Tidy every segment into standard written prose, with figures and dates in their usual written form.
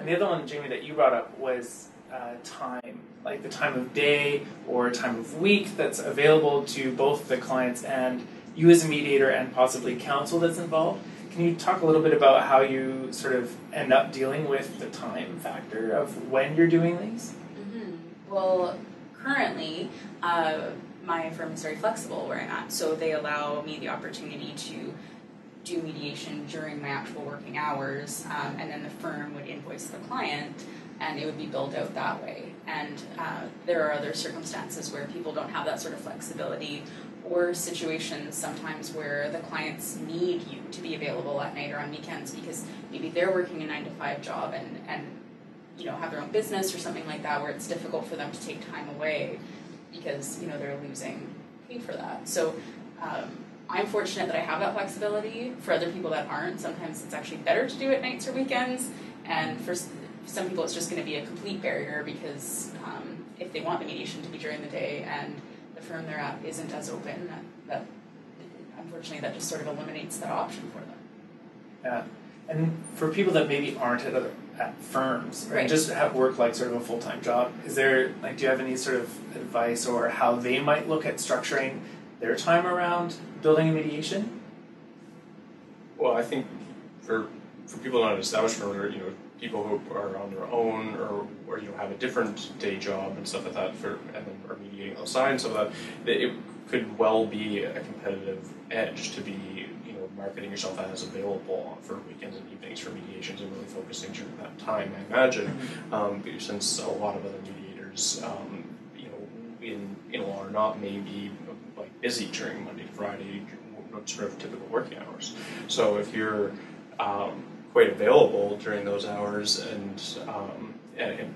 And the other one, Jamie, that you brought up was time, like the time of day or time of week that's available to both the clients and you as a mediator and possibly counsel that's involved. Can you talk a little bit about how you sort of end up dealing with the time factor of when you're doing these? Well, currently, my firm is very flexible where I'm at, so they allow me the opportunity to do mediation during my actual working hours, and then the firm would invoice the client, and it would be billed out that way. And there are other circumstances where people don't have that sort of flexibility, or situations sometimes where the clients need you to be available at night or on weekends because maybe they're working a 9-to-5 job and you know have their own business or something like that, where it's difficult for them to take time away because you know they're losing pay for that. So I'm fortunate that I have that flexibility. For other people that aren't, sometimes it's actually better to do it nights or weekends, and for some people it's just going to be a complete barrier because if they want the mediation to be during the day and the firm they're at isn't as open, that unfortunately that just sort of eliminates that option for them. Yeah, and for people that maybe aren't at firms right. and just have work like sort of a full-time job, is there like do you have any sort of advice or how they might look at structuring their time around building a mediation? Well, I think for people not established firms, or people who are on their own or have a different day job and stuff like that and then are mediating outside and stuff like that, it could well be a competitive edge to be marketing yourself as available for weekends and evenings for mediations and really focusing during that time, I imagine, since a lot of other mediators in law or not may be like busy during Monday to Friday, sort of typical working hours. So if you're quite available during those hours, and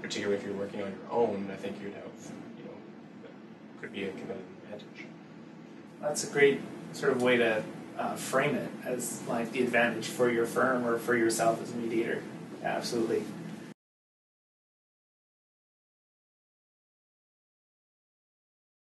particularly if you're working on your own, I think you'd have could be a competitive advantage. That's a great sort of way to frame it as like the advantage for your firm or for yourself as a mediator. Yeah, absolutely.